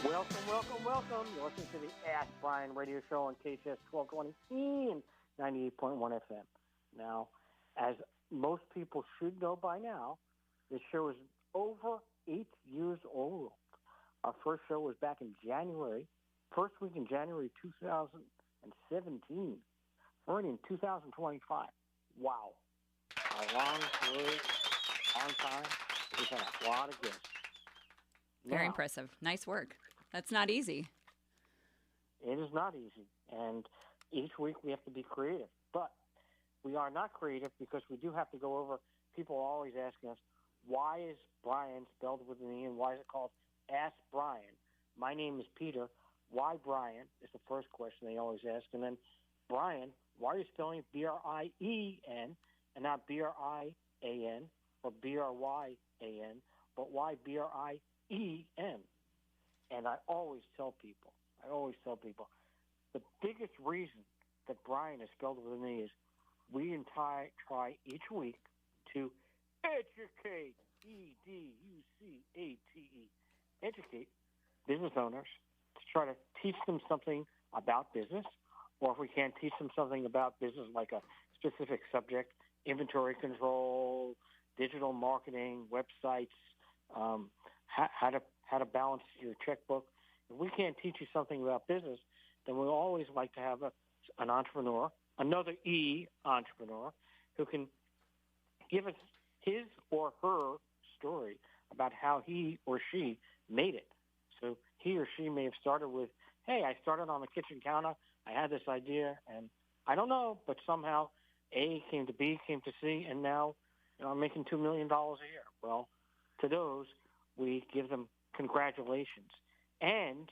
Welcome, welcome, welcome. You're listening to the Ask Brien radio show on KHTS 1220 and 98.1 FM. Now, as most people should know by now, this show is over 8 years old. Our first show was back in January, first week in January 2017. We're in 2025. Wow. A long road, long time. We've had a lot of guests. Very impressive. Nice work. That's not easy. It is not easy. And each week we have to be creative. But we are not creative because we do have to go over, people are always asking us, why is Brien spelled with an E and why is it called Ask Brien? My name is Peter. Why Brien is the first question they always ask. And then, Brien, why are you spelling it B-R-I-E-N and not B-R-I-A-N or B-R-Y-A-N, but why B-R-I-E-N? And I always tell people, the biggest reason that Brien is spelled with an E is we try each week to educate, E-D-U-C-A-T-E, educate business owners to try to teach them something about business, or if we can't teach them something about business like a specific subject, inventory control, digital marketing, websites, how to balance your checkbook. If we can't teach you something about business, then we always like to have an entrepreneur, another E entrepreneur, who can give us his or her story about how he or she made it. So he or she may have started with, hey, I started on the kitchen counter. I had this idea, and I don't know, but somehow A came to B, came to C, and now I'm making $2 million a year. Well, to those, we give them congratulations. And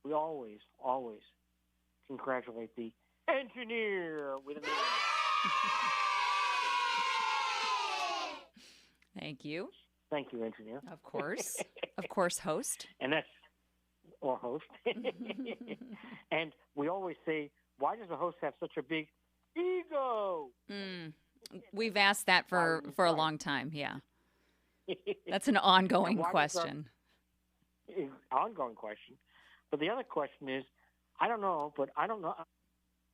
we always congratulate the engineer with an E. Thank you. Thank you, engineer. Of course. Of course, host. And that's, or host. And we always say, why does the host have such a big ego? We've asked that for a long time, yeah. That's an ongoing question. Ongoing question. But the other question is, I don't know. I don't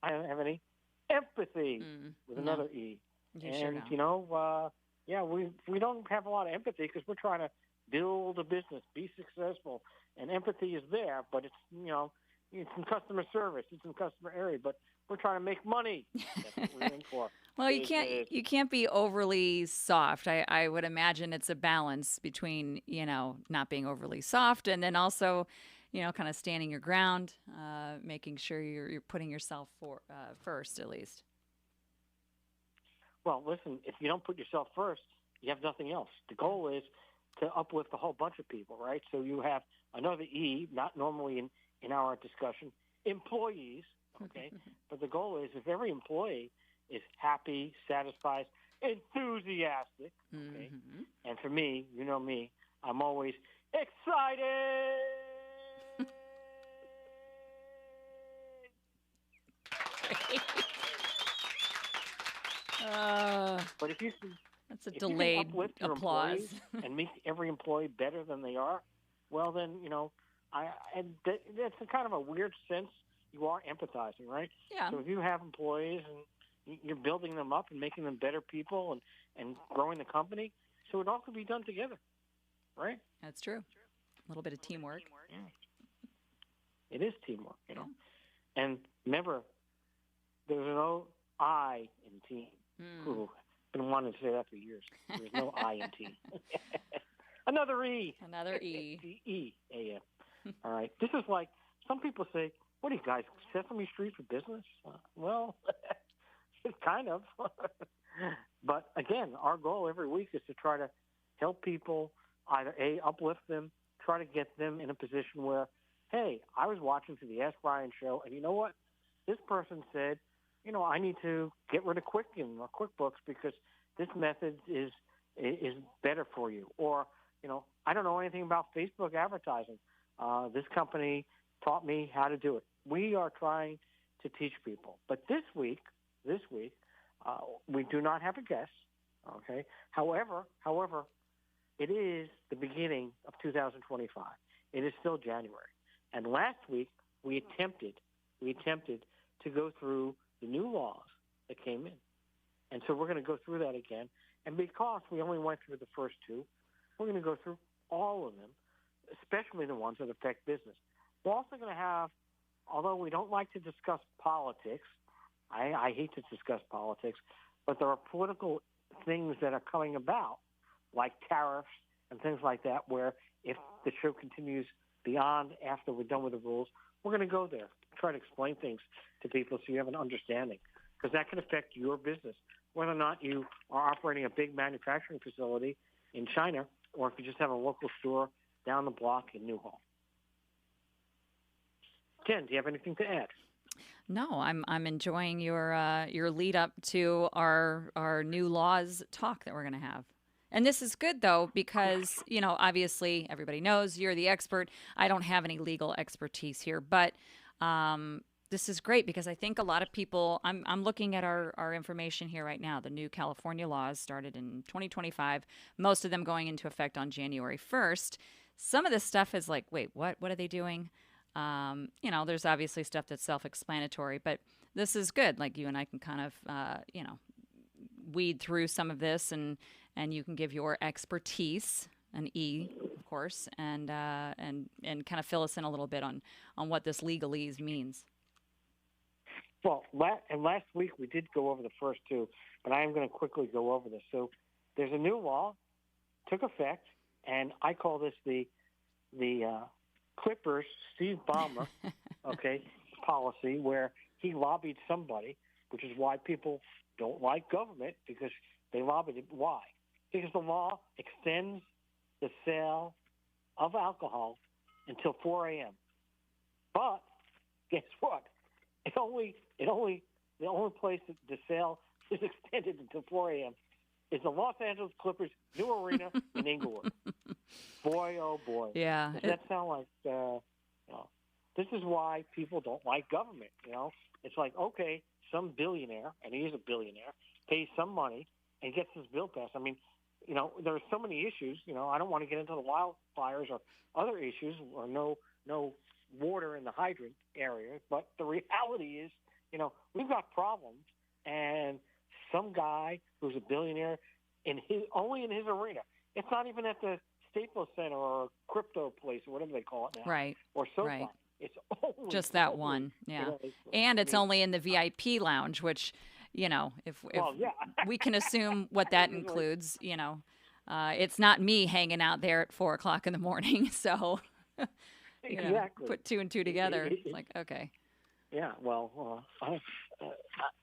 have any empathy with another E. You We don't have a lot of empathy because we're trying to build a business, be successful, and empathy is there, but it's it's in customer service, it's in customer area, but we're trying to make money. That's what we're in for. Well, you can't be overly soft. I would imagine it's a balance between not being overly soft and then also kind of standing your ground, making sure you're putting yourself first at least. Well, listen, if you don't put yourself first, you have nothing else. The goal is to uplift a whole bunch of people, right? So you have another E, not normally in our discussion, employees, okay? But the goal is if every employee is happy, satisfied, enthusiastic, okay? And for me, you know me, I'm always excited. But if you can, that's a delayed uplift your applause and make every employee better than they are, well then that's a kind of a weird sense. You are empathizing, right? Yeah. So if you have employees and you're building them up and making them better people and growing the company, so it all could be done together, right? That's true. A little bit of teamwork. Yeah. It is teamwork, And remember, there's no I in team. Ooh, been wanting to say that for years. There's no I in team. Another E. Another E. E-A-M. All right. This is like, some people say, what are you guys, Sesame Street for business? Well, it's kind of. But again, our goal every week is to try to help people either A, uplift them, try to get them in a position where, hey, I was watching the Ask Brien show, and you know what? This person said, I need to get rid of Quicken or QuickBooks because this method is better for you. Or, I don't know anything about Facebook advertising. This company taught me how to do it. We are trying to teach people. But this week, we do not have a guest, okay? However, it is the beginning of 2025. It is still January. And last week, we attempted to go through the new laws that came in. And so we're going to go through that again. And because we only went through the first two, we're going to go through all of them, especially the ones that affect business. We're also going to have, although we don't like to discuss politics, I hate to discuss politics, but there are political things that are coming about, like tariffs and things like that, where if the show continues beyond after we're done with the rules, we're going to go there, try to explain things to people so you have an understanding, because that can affect your business, whether or not you are operating a big manufacturing facility in China or if you just have a local store down the block in Newhall. Jen, do you have anything to add? No, I'm enjoying your lead up to our new laws talk that we're going to have. And this is good, though, because, obviously everybody knows you're the expert. I don't have any legal expertise here, but this is great because I think a lot of people, I'm looking at our information here right now. The new California laws started in 2025, most of them going into effect on January 1st. Some of this stuff is like, wait, what are they doing? There's obviously stuff that's self-explanatory, but this is good. Like you and I can kind of, weed through some of this and you can give your expertise, an E, of course, and kind of fill us in a little bit on what this legalese means. Well, last week we did go over the first two, but I am going to quickly go over this. So there's a new law, took effect, and I call this the Clippers Steve Ballmer, policy, where he lobbied somebody, which is why people don't like government, because they lobbied it. Why? Because the law extends the sale of alcohol until 4 a.m. But guess what? The only place that the sale is extended until 4 a.m. is the Los Angeles Clippers' new arena in Inglewood. Boy, oh boy! Yeah, does that sound like? This is why people don't like government. It's like, okay, some billionaire, and he is a billionaire, pays some money and gets this bill passed. I mean, there are so many issues. I don't want to get into the wildfires or other issues, or no water in the hydrant area. But the reality is, we've got problems, and some guy who's a billionaire only in his arena. It's not even at the Staples Center or crypto place or whatever they call it now. Right. Or SoFi. Right. It's only just that one. Yeah. And it's only in the VIP lounge, which, if we can assume what that includes, it's not me hanging out there at 4 o'clock in the morning. So, exactly. Put two and two together. It's like, okay. Yeah. Well,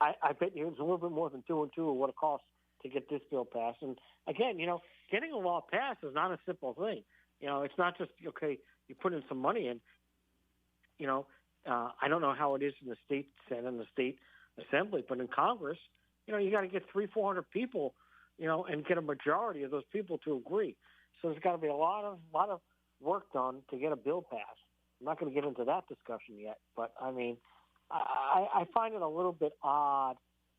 I bet you it's a little bit more than 2 and 2 of what it costs to get this bill passed. And again, getting a law passed is not a simple thing. It's not just, okay, you put in some money in. I don't know how it is in the state Senate and the state assembly, but in Congress, you got to get 300-400 people, and get a majority of those people to agree. So there's got to be a lot of work done to get a bill passed. I'm not going to get into that discussion yet, but I mean, I find it a little bit odd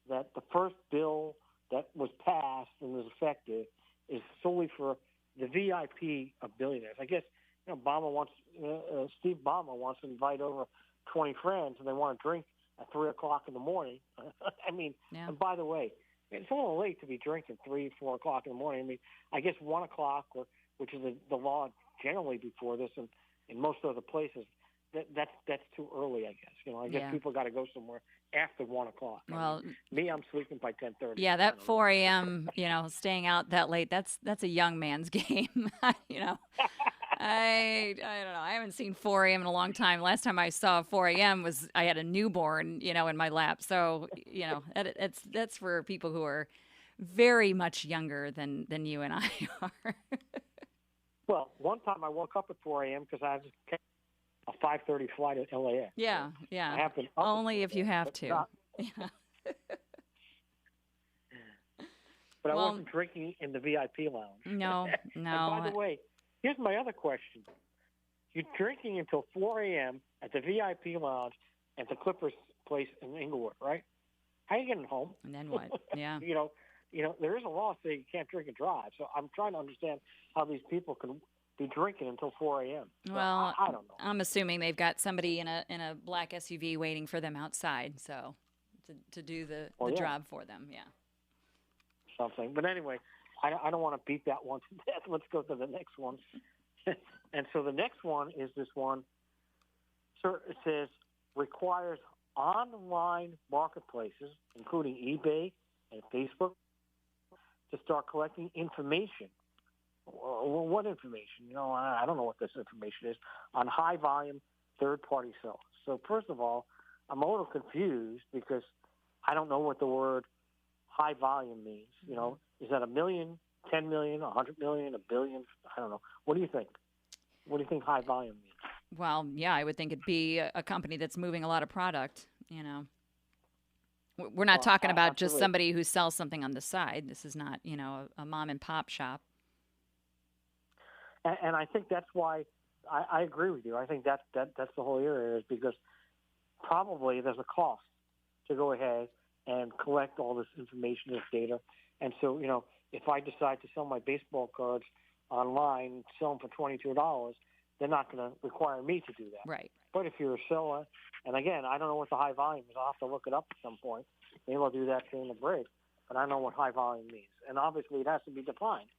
that the first bill that was passed and was effective is solely for the VIP of billionaires. I guess Steve Ballmer wants to invite over 20 friends, and they want to drink at 3 o'clock in the morning. I mean, yeah. And by the way, it's a little late to be drinking 3, 4 o'clock in the morning. I mean, I guess 1 o'clock, which is the law generally before this, and in most other places, that's too early. I guess I guess people got to go somewhere after 1 o'clock. Well, me, I'm sleeping by 10:30. Yeah, that 4 a.m. Staying out that late. That's a young man's game. I don't know. I haven't seen 4 a.m. in a long time. Last time I saw 4 a.m. was I had a newborn, in my lap. So, that's for people who are very much younger than you and I are. Well, one time I woke up at 4 a.m. because I was a 5:30 flight at LAX. Yeah. I have been only if you have to. Yeah. But I wasn't drinking in the VIP lounge. No. And by the way, here's my other question. You're drinking until 4 a.m. at the VIP lounge at the Clippers place in Inglewood, right? How are you getting home? And then what? Yeah. There is a law saying you can't drink and drive. So I'm trying to understand how these be drinking until 4 a.m. So Well, I don't know. I'm assuming they've got somebody in a black SUV waiting for them outside, so to do the job for them. Yeah. Something. But anyway, I don't want to beat that one to death. Let's go to the next one. And so the next one is this one. Sir, it says requires online marketplaces, including eBay and Facebook, to start collecting information. Well, what information? I don't know what this information is on high-volume third-party sellers. So first of all, I'm a little confused because I don't know what the word high volume means. Is that 1 million, 10 million, 100 million, 1 billion? I don't know. What do you think? What do you think high volume means? Well, yeah, I would think it'd be a company that's moving a lot of product. We're not talking about just somebody who sells something on the side. This is not, a mom and pop shop. And I think that's why I agree with you. I think that's the whole area is because probably there's a cost to go ahead and collect all this information, this data. And so, if I decide to sell my baseball cards online, sell them for $22, they're not going to require me to do that. Right. But if you're a seller, and again, I don't know what the high volume is. I'll have to look it up at some point. Maybe I'll do that during the break. But I don't know what high volume means. And obviously it has to be defined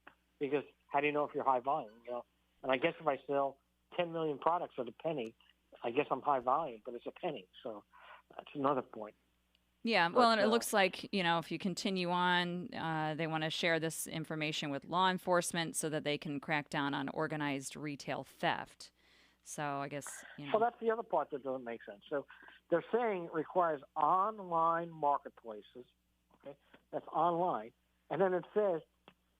because how do you know if you're high volume? And I guess if I sell 10 million products at a penny, I guess I'm high volume, but it's a penny. So that's another point. Yeah, well, and it looks like, if you continue on, they want to share this information with law enforcement so that they can crack down on organized retail theft. So I guess, Well, that's the other part that doesn't make sense. So they're saying it requires online marketplaces. Okay, that's online. And then it says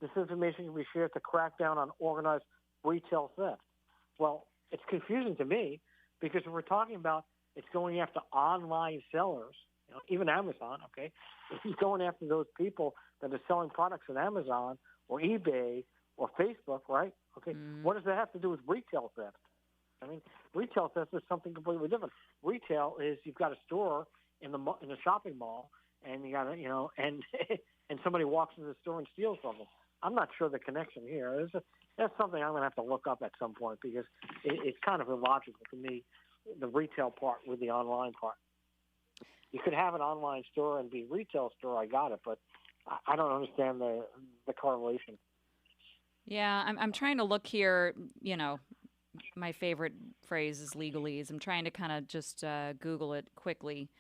this information can be shared to crack down on organized retail theft. Well, it's confusing to me because if we're talking about it's going after online sellers, even Amazon, okay? If he's going after those people that are selling products on Amazon or eBay or Facebook, right? Okay, What does that have to do with retail theft? I mean, retail theft is something completely different. Retail is you've got a store in the shopping mall, and you got and and somebody walks into the store and steals from them. I'm not sure the connection here. That's something I'm going to have to look up at some point because it's kind of illogical to me, the retail part with the online part. You could have an online store and be a retail store. I got it, but I don't understand the correlation. Yeah, I'm trying to look here. My favorite phrase is legalese. I'm trying to kind of just Google it quickly,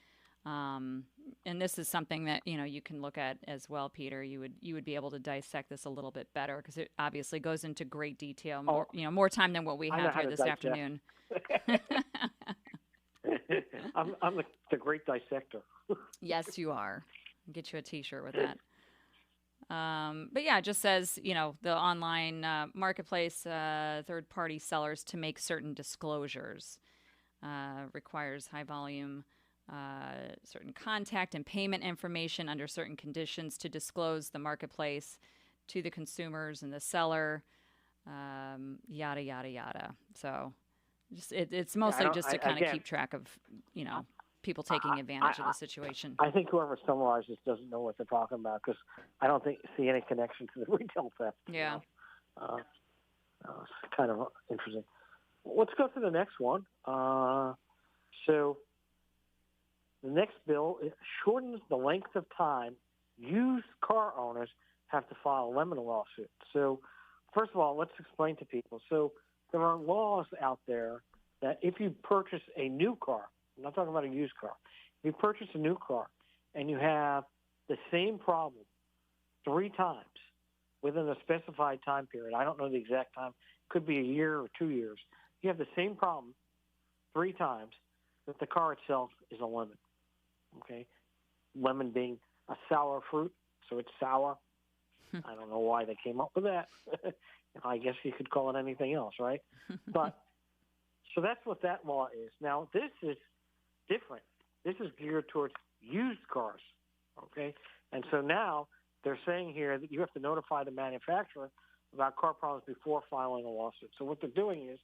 and this is something that you can look at as well, Peter. You would be able to dissect this a little bit better because it obviously goes into great detail. More time than what we have here this afternoon. I'm the great dissector. Yes, you are. I'll get you a T-shirt with that. But yeah, it just says, the online marketplace, third-party sellers to make certain disclosures. Requires high volume, certain contact and payment information under certain conditions to disclose the marketplace to the consumers and the seller, yada, yada, yada. So it's mostly just to kind of keep track of, people taking advantage of the situation. I think whoever summarizes doesn't know what they're talking about because I don't see any connection to the retail theft. Yeah. It's kind of interesting. Let's go to the next one. So the next bill shortens the length of time used car owners have to file a lemon lawsuit. So first of all, let's explain to people. So there are laws out there that if you purchase a new car, I'm not talking about a used car. If you purchase a new car and you have the same problem 3 times within a specified time period, I don't know the exact time, could be a year or 2 years, you have the same problem 3 times, that the car itself is a lemon, okay? Lemon being a sour fruit, so it's sour. I don't know why they came up with that. I guess you could call it anything else, right? But so that's what that law is. Now, this is different. This is geared towards used cars, okay? And so now they're saying here that you have to notify the manufacturer about car problems before filing a lawsuit. So what they're doing is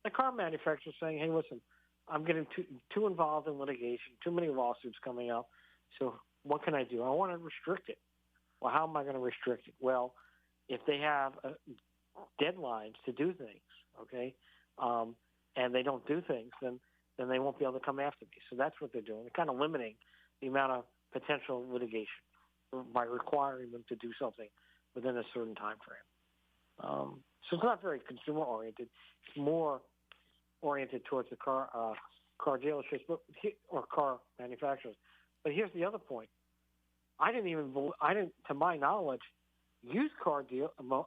the car manufacturer is saying, hey, listen, I'm getting too involved in litigation, too many lawsuits coming up, so what can I do? I want to restrict it. Well, how am I going to restrict it? Well, if they have deadlines to do things, okay, and they don't do things, then they won't be able to come after me. So that's what they're doing. They're kind of limiting the amount of potential litigation by requiring them to do something within a certain time frame. So it's not very consumer oriented. It's more oriented towards the car dealerships, or car manufacturers. But here's the other point. To my knowledge, used car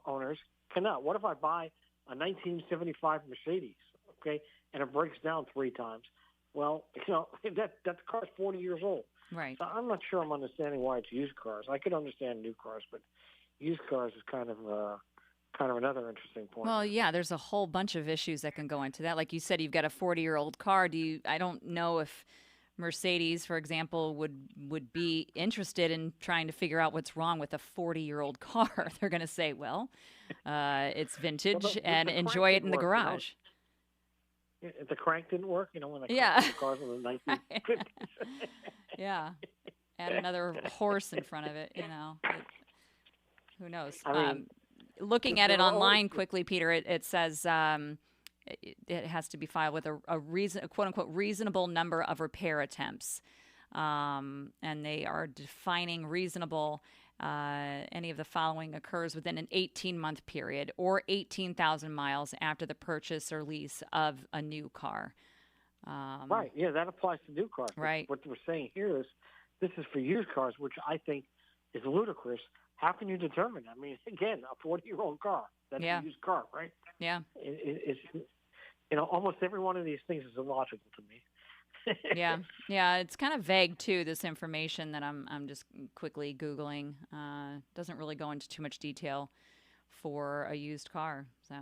owners cannot. What if I buy a 1975 Mercedes, okay, and it breaks down 3 times? Well, that car's 40 years old. Right. So I'm not sure I'm understanding why it's used cars. I could understand new cars, but used cars is kind of another interesting point. Well, yeah, there's a whole bunch of issues that can go into that. Like you said, you've got a 40-year-old car. I don't know if Mercedes, for example, would be interested in trying to figure out what's wrong with a 40-year-old car. They're going to say, well, it's vintage and enjoy it in the garage. If the crank didn't work, when the cars in the 1950s. Yeah. Add another horse in front of it, who knows? Looking at it online quickly, Peter, it says it has to be filed with a quote-unquote reasonable number of repair attempts. And they are defining reasonable. Any of the following occurs within an 18-month period or 18,000 miles after the purchase or lease of a new car. Right. Yeah, that applies to new cars. Right. What we're saying here is this is for used cars, which I think is ludicrous. How can you determine? I mean, again, a 40-year-old car. That's a used car, right? Yeah. It's almost every one of these things is illogical to me. Yeah. It's kind of vague too. This information that I'm just quickly Googling doesn't really go into too much detail for a used car. So.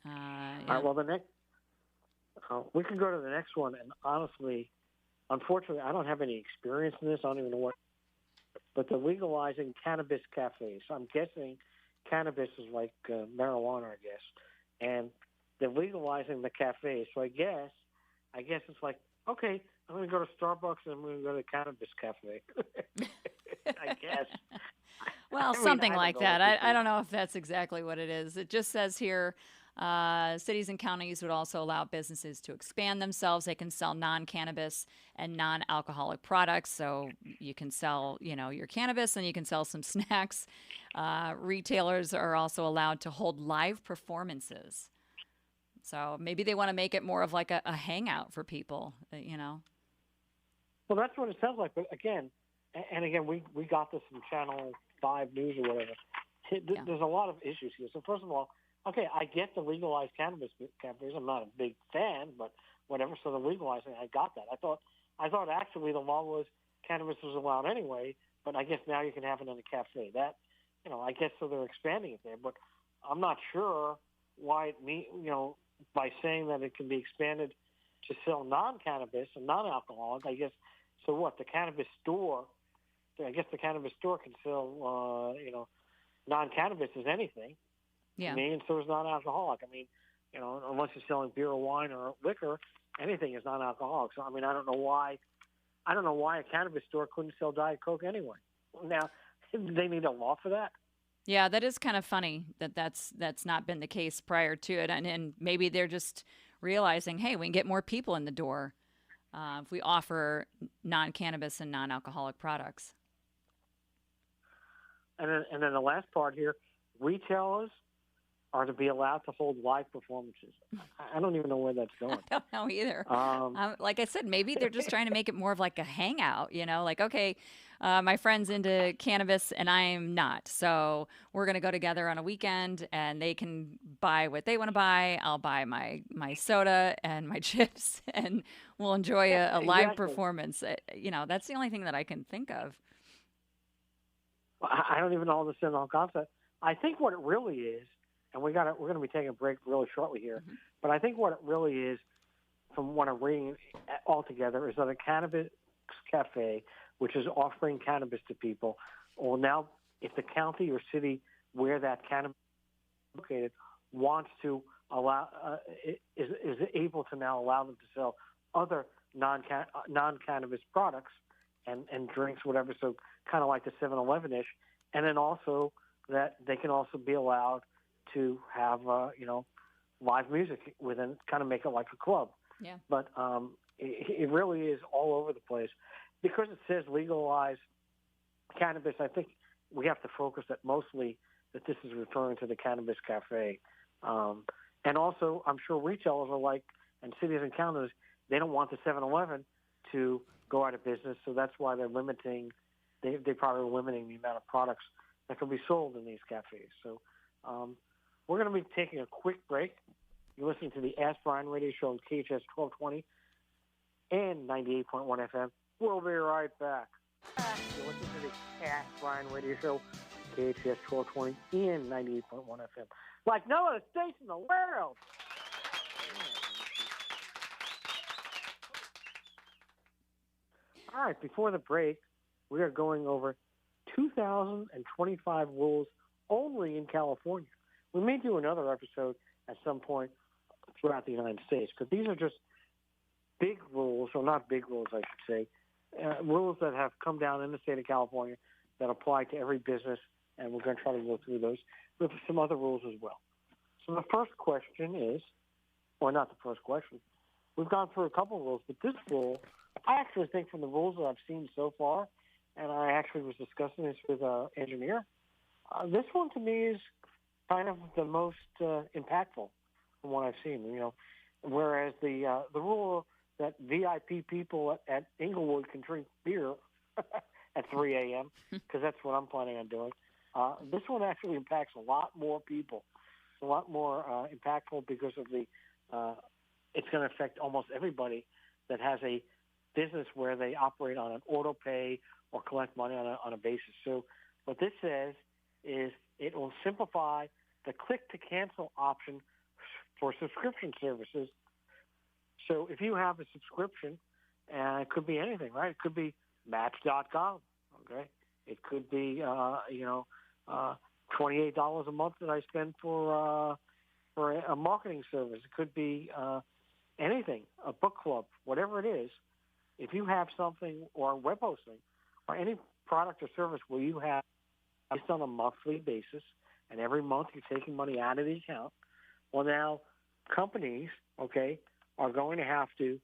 All right. Well, the next we can go to the next one. And honestly, unfortunately, I don't have any experience in this. I don't even know what. But they're legalizing cannabis cafes. I'm guessing cannabis is like marijuana, I guess, and they're legalizing the cafes. So I guess it's like, okay, I'm going to go to Starbucks and I'm going to go to the cannabis cafe. I guess. Well, something like that. I don't know if that's exactly what it is. It just says here, cities and counties would also allow businesses to expand themselves. They can sell non-cannabis and non-alcoholic products. So you can sell, your cannabis and you can sell some snacks. Retailers are also allowed to hold live performances. So maybe they want to make it more of like a hangout for people, Well, that's what it sounds like. But again, we got this from Channel 5 News or whatever. There's a lot of issues here. So first of all, okay, I get the legalized cannabis cafes. I'm not a big fan, but whatever. So the legalizing, I got that. I thought actually the law was cannabis was allowed anyway, but I guess now you can have it in a cafe. That, I guess so they're expanding it there. But I'm not sure why by saying that it can be expanded to sell non-cannabis and non-alcoholic. I guess so. What the cannabis store? I guess the cannabis store can sell, non-cannabis as anything. Yeah. I mean, and so is non-alcoholic. I mean, unless you're selling beer or wine or liquor, anything is non-alcoholic. So, I mean, I don't know why a cannabis store couldn't sell Diet Coke anyway. Now, they need a law for that. Yeah, that is kind of funny that's not been the case prior to it. And maybe they're just realizing, hey, we can get more people in the door if we offer non-cannabis and non-alcoholic products. And then the last part here, retailers are to be allowed to hold live performances. I don't even know where that's going. I don't know either. Like I said, maybe they're just trying to make it more of like a hangout, like, okay, my friend's into cannabis and I'm not. So we're going to go together on a weekend and they can buy what they want to buy. I'll buy my soda and my chips and we'll enjoy a live performance. That's the only thing that I can think of. I don't even understand the whole concept. I think what it really is, and we're going to be taking a break really shortly here, but I think what it really is, from what I'm reading altogether, is that a cannabis cafe, which is offering cannabis to people, will now, if the county or city where that cannabis is located wants to allow, is able to now allow them to sell other non-cannabis products and drinks, whatever, so kind of like the 7-Eleven-ish, and then also that they can also be allowed to have, live music within, kind of make it like a club. Yeah. But it really is all over the place. Because it says legalize cannabis, I think we have to focus that mostly that this is referring to the cannabis cafe. And also, I'm sure retailers are like, and cities and counties, they don't want the 7-Eleven to go out of business, so that's why they're limiting, they probably are limiting the amount of products that can be sold in these cafes. So we're going to be taking a quick break. You're listening to the Ask Brien radio show on KHTS 1220 and 98.1 FM. We'll be right back. You're listening to the Ask Brien radio show, KHTS 1220 and 98.1 FM. Like no other station in the world. All right, before the break, we are going over 2,025 rules only in California. We may do another episode at some point throughout the United States, because these are just big rules, or not big rules, I should say, rules that have come down in the state of California that apply to every business, and we're going to try to go through those with some other rules as well. So the first question is, or not the first question, we've gone through a couple of rules, but this rule, I actually think from the rules that I've seen so far, and I actually was discussing this with an engineer, this one to me is kind of the most impactful from what I've seen. Whereas the rule that VIP people at Inglewood can drink beer at 3 a.m., because that's what I'm planning on doing, this one actually impacts a lot more people. It's a lot more impactful because of it's going to affect almost everybody that has a business where they operate on an auto pay or collect money on a basis. So what this says is it will simplify the click-to-cancel option for subscription services. So if you have a subscription, it could be anything, right? It could be Match.com, okay? It could be, $28 a month that I spend for a marketing service. It could be anything, a book club, whatever it is. If you have something, or web hosting, or any product or service where you have based on a monthly basis, and every month you're taking money out of the account, well, now companies, okay, are going to have to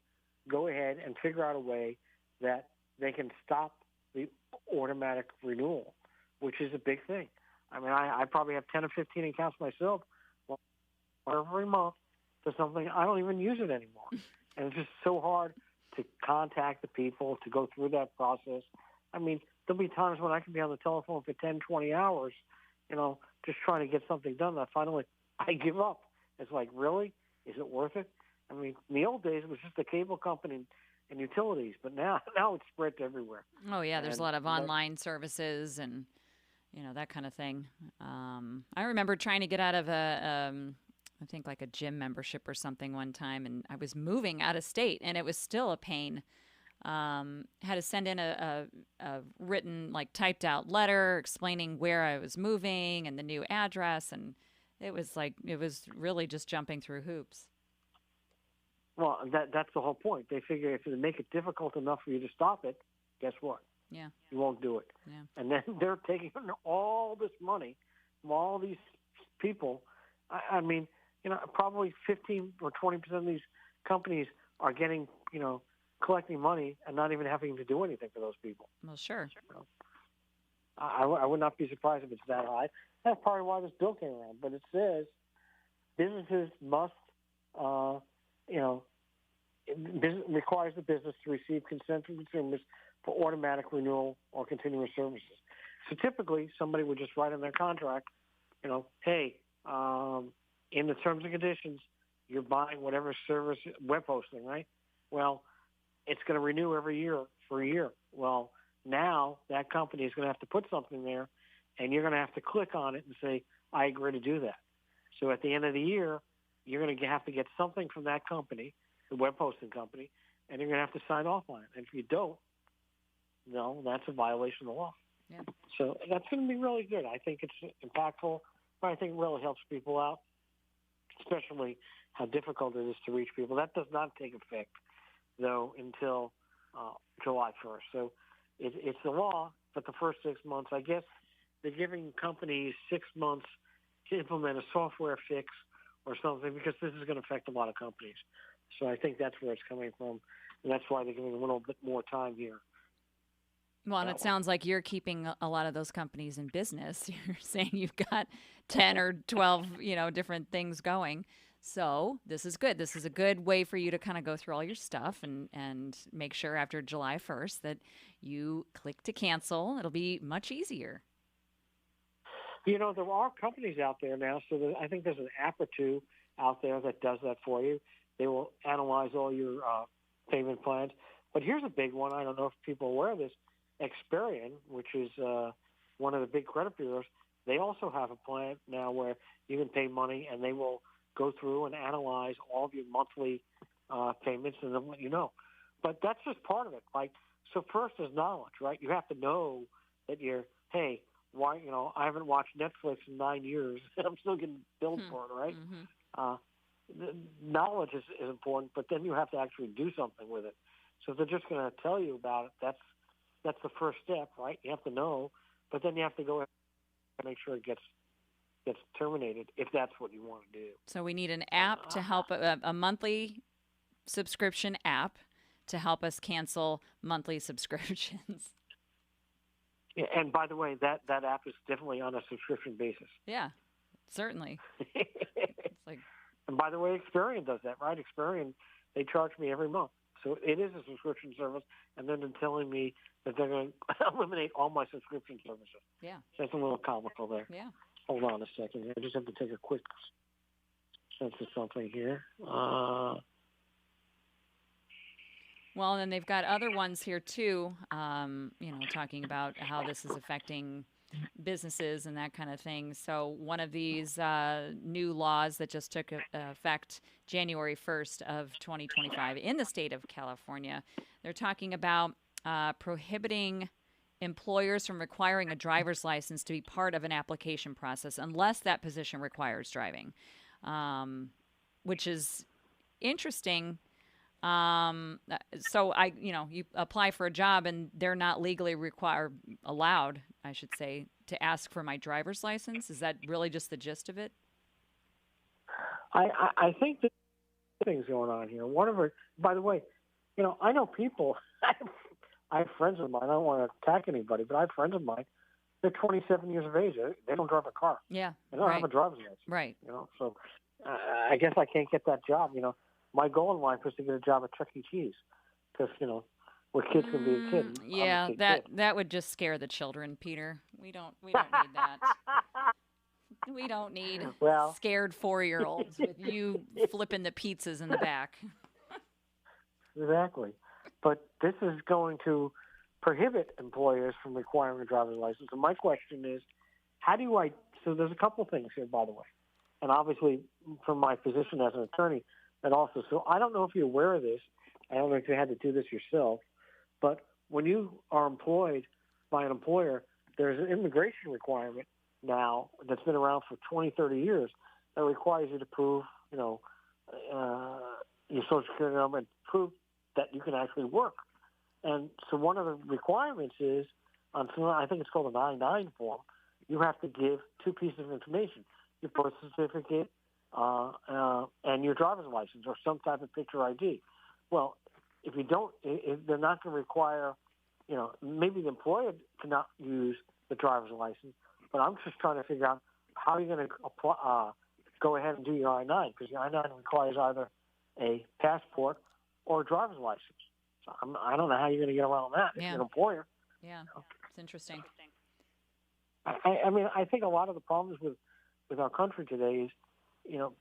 go ahead and figure out a way that they can stop the automatic renewal, which is a big thing. I mean, I probably have 10 or 15 accounts myself. Well, every month for something, I don't even use it anymore. And it's just so hard to contact the people, to go through that process. I mean, there'll be times when I can be on the telephone for 10, 20 hours, just trying to get something done. That finally, I give up. It's like, really? Is it worth it? I mean, in the old days, it was just the cable company and utilities, but now it's spread everywhere. Oh, yeah, there's a lot of online services and, that kind of thing. I remember trying to get out of I think like a gym membership or something one time, and I was moving out of state, and it was still a pain. Had to send in a written, like typed out letter explaining where I was moving and the new address, and it was really just jumping through hoops. Well, that's the whole point. They figure if they make it difficult enough for you to stop it, guess what? Yeah. You won't do it. Yeah. And then they're taking all this money from all these people. I mean, probably 15 or 20% of these companies are getting, collecting money and not even having to do anything for those people. Well, sure. I would not be surprised if it's that high. That's probably why this bill came around. But it says businesses must, requires the business to receive consent from consumers for automatic renewal or continuous services. So typically, somebody would just write in their contract, hey, in the terms and conditions, you're buying whatever service, web hosting, right? Well, it's going to renew every year for a year. Well, now that company is going to have to put something there, and you're going to have to click on it and say, I agree to do that. So at the end of the year, you're going to have to get something from that company, the web hosting company, and you're going to have to sign off on it. And if you don't, that's a violation of the law. Yeah. So that's going to be really good. I think it's impactful, but I think it really helps people out, especially how difficult it is to reach people. That does not take effect, though, until July 1st. So it's the law, but the first 6 months, I guess they're giving companies 6 months to implement a software fix or something, because this is going to affect a lot of companies. So I think that's where it's coming from, and that's why they're giving a little bit more time here. Well, and it sounds like you're keeping a lot of those companies in business. You're saying you've got 10 or 12, different things going. So this is good. This is a good way for you to kind of go through all your stuff and make sure after July 1st that you click to cancel. It'll be much easier. There are companies out there now, so I think there's an app or two out there that does that for you. They will analyze all your payment plans. But here's a big one. I don't know if people are aware of this. Brien, which is one of the big credit bureaus, they also have a plan now where you can pay money, and they will go through and analyze all of your monthly payments and then let you know. But that's just part of it. So first is knowledge, right? You have to know that hey, why, I haven't watched Netflix in 9 years. I'm still getting billed for it, right? Mm-hmm. Knowledge is important, but then you have to actually do something with it. So if they're just going to tell you about it, that's the first step, right? You have to know, but then you have to go ahead and make sure it gets terminated if that's what you want to do. So we need an app to help, a monthly subscription app to help us cancel monthly subscriptions. Yeah, and by the way, that app is definitely on a subscription basis. Yeah, certainly. And by the way, Experian does that, right? Experian, they charge me every month. So it is a subscription service, and then they're telling me that they're going to eliminate all my subscription services. Yeah. So that's a little comical there. Yeah. Hold on a second. I just have to take a quick sense of something here. Well, and then they've got other ones here too, talking about how this is affecting businesses and that kind of thing. So one of these new laws that just took effect January 1st of 2025 in the state of California, they're talking about prohibiting employers from requiring a driver's license to be part of an application process unless that position requires driving, which is interesting. So you apply for a job and they're not legally allowed, I should say, to ask for my driver's license. Is that really just the gist of it? I think there's things going on here. One of it, by the way, I know people, I have friends of mine, I don't want to attack anybody, but I have friends of mine, they're 27 years of age. They don't drive a car. Yeah. They don't have a driver's license. Right. So I guess I can't get that job, My goal in life was to get a job at Chuck E. Cheese because, where kids can be a kid. Yeah, that would just scare the children, Peter. We don't need that. We don't need scared 4-year-olds with you flipping the pizzas in the back. Exactly. But this is going to prohibit employers from requiring a driver's license. And my question is, so there's a couple things here, by the way. And obviously, from my position as an attorney, and also, so I don't know if you're aware of this. I don't know if you had to do this yourself, but when you are employed by an employer, there's an immigration requirement now that's been around for 20, 30 years that requires you to prove, your Social Security number and prove that you can actually work. And so one of the requirements is, I think it's called an I-9 form, you have to give 2 pieces of information, your birth certificate and your driver's license or some type of picture ID. Well, if you don't, they're not going to require, maybe the employer cannot use the driver's license, but I'm just trying to figure out how you're going to go ahead and do your I-9, because your I-9 requires either a passport or a driver's license. So I don't know how you're going to get around that if you're an employer. Yeah, it's interesting. I think a lot of the problems with our country today is,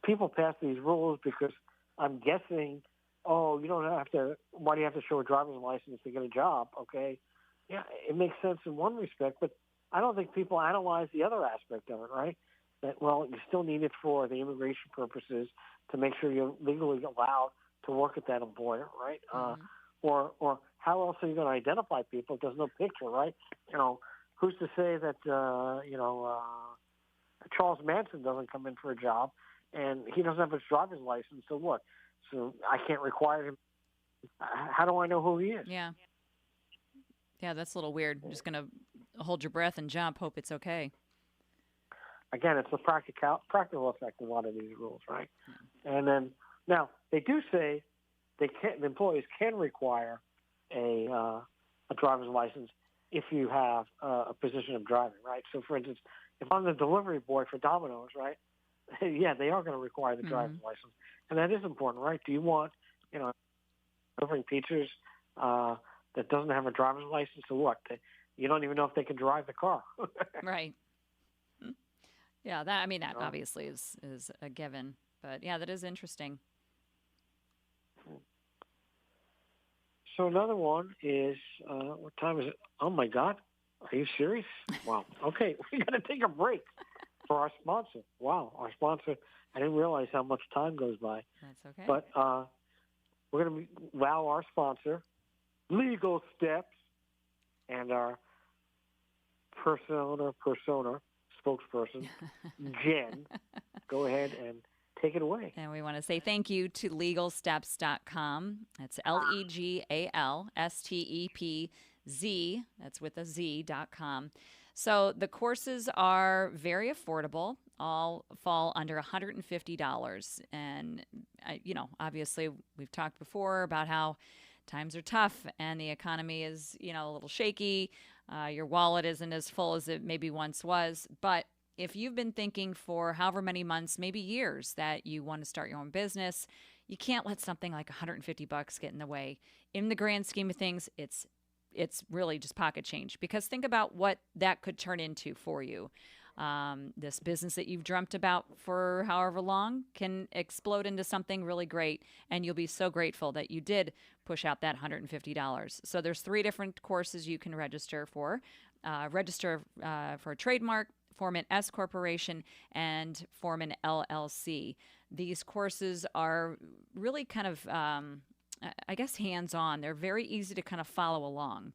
people pass these rules because I'm guessing, you don't have to, why do you have to show a driver's license to get a job? Okay. Yeah, it makes sense in one respect, but I don't think people analyze the other aspect of it, right? That, you still need it for the immigration purposes to make sure you're legally allowed to work at that employer, right? Mm-hmm. Or how else are you going to identify people if there's no picture, right? Who's to say that, Charles Manson doesn't come in for a job and he doesn't have his driver's license, so what? So I can't require him. How do I know who he is? Yeah. Yeah, that's a little weird. You're just going to hold your breath and jump, hope it's okay. again, it's the practical effect of a lot of these rules, right? And then now they do say the employees can require a driver's license if you have a position of driving, right? So, for instance, if I'm the delivery boy for Domino's, right? Yeah, they are going to require the driver's license, and that is important, right? Do you want, delivering pizzas that doesn't have a driver's license, or what? You don't even know if they can drive the car. Right. Yeah, that obviously is a given, but yeah, that is interesting. So another one is, what time is it? Oh my God, are you serious? Wow. Okay, we got to take a break for our sponsor. Wow, our sponsor. I didn't realize how much time goes by. That's okay. But we're going to wow our sponsor, Legal Steps, and our persona spokesperson, Jen. Go ahead and take it away. And we want to say thank you to legalsteps.com. That's LEGALSTEPZ. That's with a Z.com. So the courses are very affordable, all fall under $150. And, obviously we've talked before about how times are tough and the economy is, a little shaky. Your wallet isn't as full as it maybe once was. But if you've been thinking for however many months, maybe years, that you want to start your own business, you can't let something like $150 get in the way. In the grand scheme of things, it's really just pocket change, because think about what that could turn into for you. This business that you've dreamt about for however long can explode into something really great, and you'll be so grateful that you did push out that $150. So there's 3 different courses you can register for. Register for a trademark, form an S corporation, and form an LLC. These courses are really kind of, hands-on. They're very easy to kind of follow along.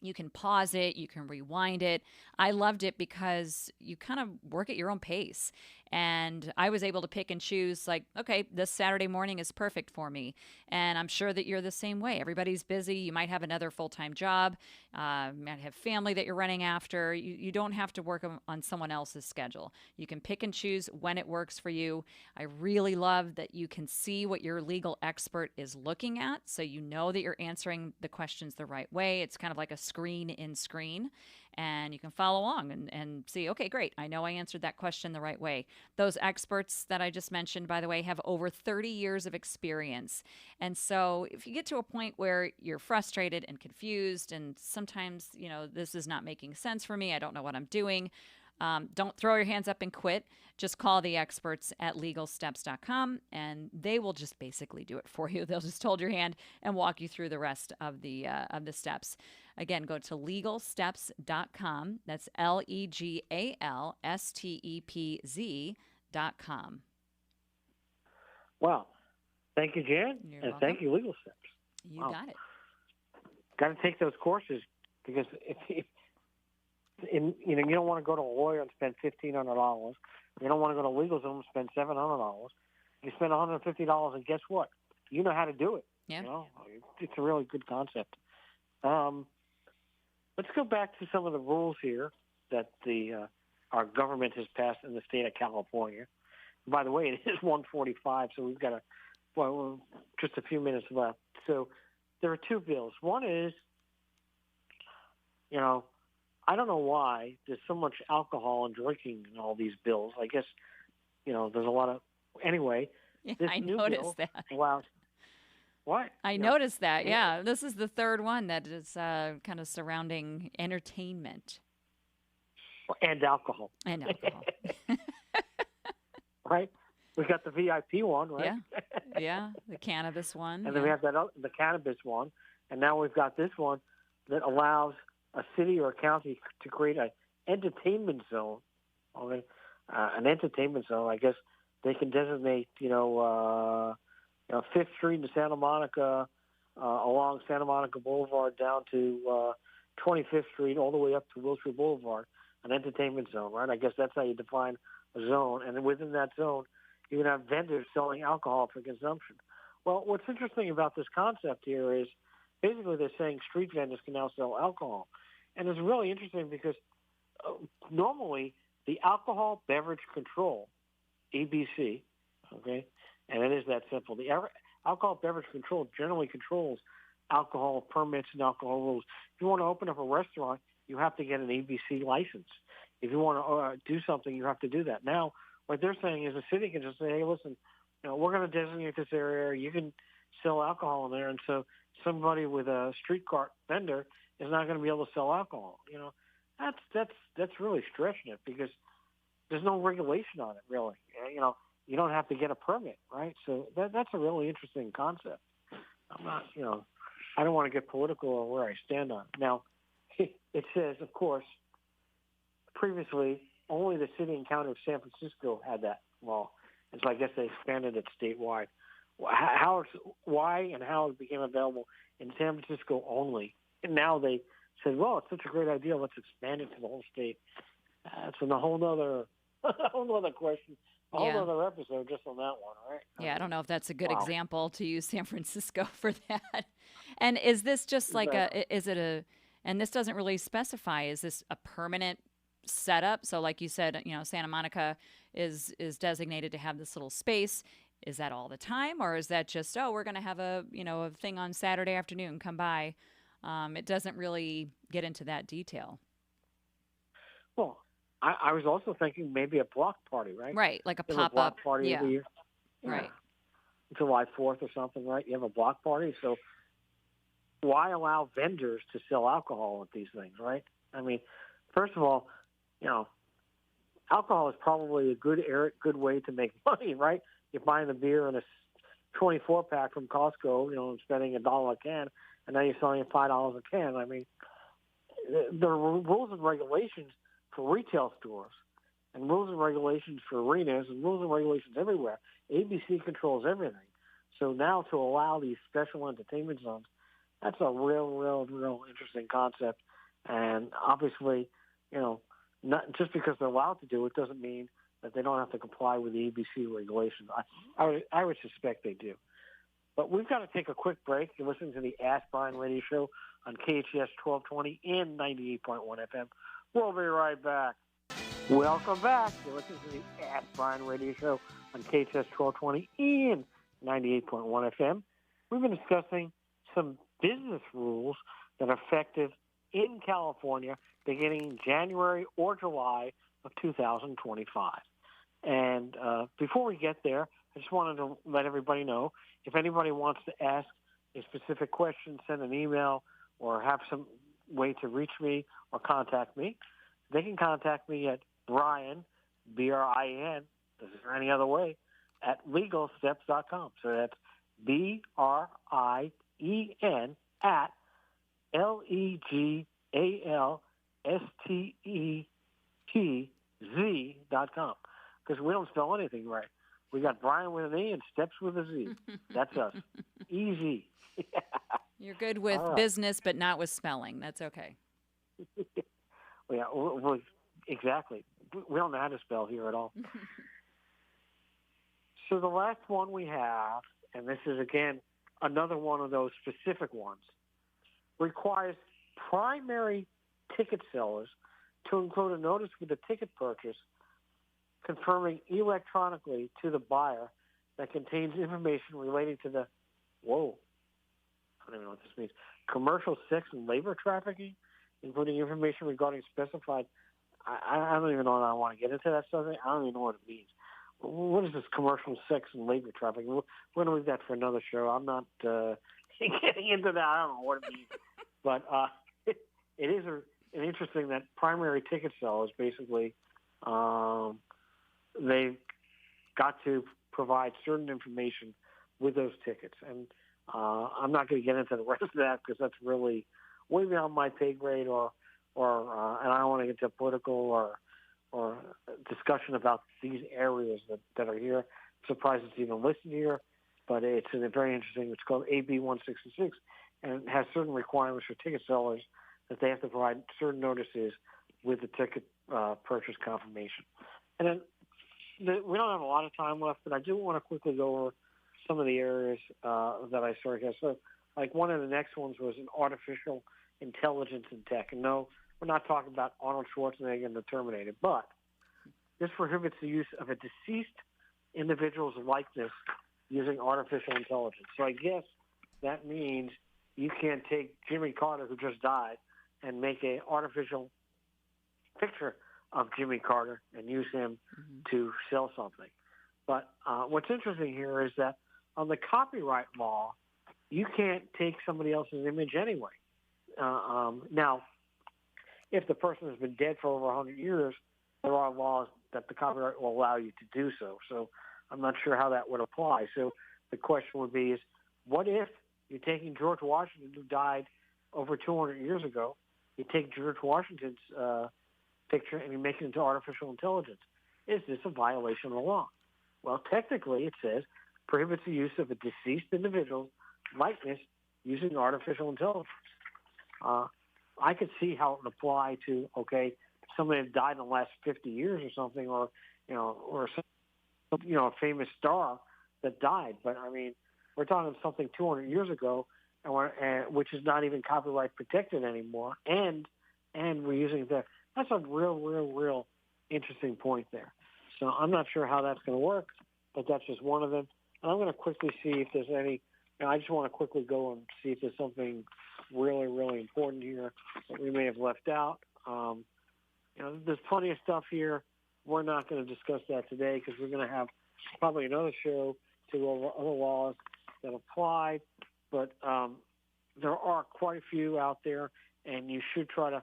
You can pause it, you can rewind it. I loved it because you kind of work at your own pace. And I was able to pick and choose, like, okay, this Saturday morning is perfect for me. And I'm sure that you're the same way. Everybody's busy. You might have another full-time job. You might have family that you're running after. You don't have to work on someone else's schedule. You can pick and choose when it works for you. I really love that you can see what your legal expert is looking at, so you know that you're answering the questions the right way. It's kind of like a screen in screen. And you can follow along and see, okay, great, I know I answered that question the right way. Those experts that I just mentioned, by the way, have over 30 years of experience. And so if you get to a point where you're frustrated and confused, and sometimes, this is not making sense for me, I don't know what I'm doing, don't throw your hands up and quit. Just call the experts at legalsteps.com, and they will just basically do it for you. They'll just hold your hand and walk you through the rest of the steps. Again, go to legalsteps.com. That's LEGALSTEPZ.com. Wow. Thank you, Jan. You're and welcome. Thank you, Legal Steps. You got it. Got to take those courses, because you don't want to go to a lawyer and spend $1,500. You don't want to go to LegalZoom and spend $700. You spend $150, and guess what? You know how to do it. Yeah. It's a really good concept. Let's go back to some of the rules here that our government has passed in the state of California. By the way, it is 1:45, so we've got just a few minutes left. So there are 2 bills. One is, I don't know why there's so much alcohol and drinking in all these bills. I guess, there's a lot of... Anyway, Yeah, this I new noticed bill that. allows... What? I noticed that, yeah. This is the 3rd one that is kind of surrounding entertainment. And alcohol. And alcohol. Right? We got the VIP one, right? Yeah, the cannabis one. And then we have the cannabis one. And now we've got this one that allows a city or a county to create an entertainment zone. An entertainment zone, I guess they can designate, 5th Street in Santa Monica, along Santa Monica Boulevard down to 25th Street, all the way up to Wilshire Boulevard, an entertainment zone, right? I guess that's how you define a zone. And within that zone, you can have vendors selling alcohol for consumption. Well, what's interesting about this concept here is basically they're saying street vendors can now sell alcohol. And it's really interesting because normally the Alcohol Beverage Control, ABC, okay, and it is that simple. The Alcohol Beverage Control generally controls alcohol permits and alcohol rules. If you want to open up a restaurant, you have to get an ABC license. If you want to do something, you have to do that. Now, what they're saying is the city can just say, hey, listen, we're going to designate this area. You can sell alcohol in there. And so somebody with a street cart vendor is not going to be able to sell alcohol. That's really stretching it because there's no regulation on it, really. You don't have to get a permit, right? So that's a really interesting concept. I'm not, I don't want to get political or where I stand on it. Now, it says, of course, previously only the city and county of San Francisco had that law. And so I guess they expanded it statewide. Why and how it became available in San Francisco only. And now they said, well, it's such a great idea, let's expand it to the whole state. That's a whole other question, a whole other episode just on that one, right? Yeah, I don't know if that's a good Wow. example to use San Francisco for that. And is this just like and this doesn't really specify, is this a permanent setup? So like you said, Santa Monica is designated to have this little space. Is that all the time, or is that just, we're going to have a thing on Saturday afternoon, come by? It doesn't really get into that detail. Well, I was also thinking maybe a block party, right? Right, like a There's pop-up. a block party yeah. every year. Right. July 4th or something, right? You have a block party. So why allow vendors to sell alcohol at these things, right? I mean, first of all, alcohol is probably a good way to make money, right? You're buying the beer in a 24-pack from Costco, and spending $1 a can, and now you're selling it $5 a can. I mean, there are rules and regulations for retail stores and rules and regulations for arenas and rules and regulations everywhere. ABC controls everything. So now to allow these special entertainment zones, that's a real interesting concept. And obviously, not just because they're allowed to do it doesn't mean that they don't have to comply with the ABC regulations. I would suspect they do. But we've got to take a quick break. You're listening to the Ask Brien Radio Show on KHTS 1220 and 98.1 FM. We'll be right back. Welcome back. You're listening to the Ask Brien Radio Show on KHTS 1220 and 98.1 FM. We've been discussing some business rules that are effective in California beginning January or July of 2025. And before we get there, I just wanted to let everybody know, if anybody wants to ask a specific question, send an email, or have some way to reach me or contact me, they can contact me at Brien, B-R-I-N, is there any other way, at legalsteps.com. So that's B-R-I-E-N at LEGALSTEPZ.com. Because we don't spell anything right. We got Brien with an E and Steps with a Z. That's us. Easy. You're good with business, but not with spelling. That's okay. Yeah, exactly. We don't know how to spell here at all. So the last one we have, and this is, again, another one of those specific ones, requires primary ticket sellers to include a notice with the ticket purchase confirming electronically to the buyer that contains information relating to the, I don't even know what this means, commercial sex and labor trafficking, including information regarding specified, I don't even know if I want to get into that stuff. I don't even know what it means. What is this commercial sex and labor trafficking? We're going to leave that for another show. I'm not getting into that. I don't know what it means. But it is an interesting that primary ticket sellers basically, they've got to provide certain information with those tickets. And I'm not going to get into the rest of that because that's really way beyond my pay grade, and I don't want to get into political or discussion about these areas that are here. I'm surprised it's even listed here, but it's very interesting. It's called AB 166, and it has certain requirements for ticket sellers that they have to provide certain notices with the ticket purchase confirmation. And then we don't have a lot of time left, but I do want to quickly go over some of the areas that I saw here. So, like one of the next ones was an artificial intelligence and tech. And no, we're not talking about Arnold Schwarzenegger and the Terminator, but this prohibits the use of a deceased individual's likeness using artificial intelligence. So I guess that means you can't take Jimmy Carter, who just died, and make an artificial picture of Jimmy Carter and use him to sell something. But what's interesting here is that on the copyright law, you can't take somebody else's image anyway. Now, if the person has been dead for over 100 years, there are laws that the copyright will allow you to do so. So I'm not sure how that would apply. So the question would be is, what if you're taking George Washington, who died over 200 years ago, you take George Washington's picture and you make it into artificial intelligence? Is this a violation of the law? Well, technically it says prohibits the use of a deceased individual's likeness using artificial intelligence. I could see how it would apply to, okay, somebody that died in the last 50 years or something, or a famous star that died. But I mean, we're talking something 200 years ago, which is not even copyright protected anymore, and we're using that. That's a real interesting point there. So I'm not sure how that's going to work, but that's just one of them. And I'm going to quickly see if there's any. I just want to quickly go and see if there's something really important here that we may have left out. There's plenty of stuff here. We're not going to discuss that today because we're going to have probably another show to go over other laws that apply. But there are quite a few out there, and you should try to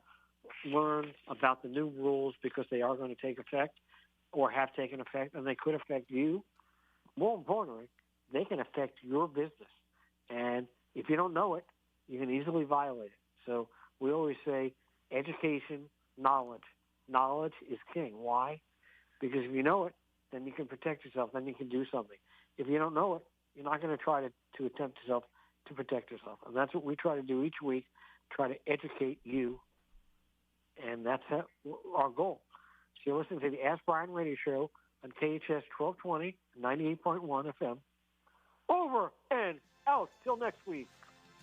learn about the new rules because they are going to take effect or have taken effect, and they could affect you. More importantly, they can affect your business. And if you don't know it, you can easily violate it. So we always say education, knowledge. Knowledge is king. Why? Because if you know it, then you can protect yourself. Then you can do something. If you don't know it, you're not going to try to attempt yourself to protect yourself. And that's what we try to do each week, try to educate you. And that's our goal. So you're listening to the Ask Brien radio show on KHTS 1220, 98.1 FM. Over and out. Till next week.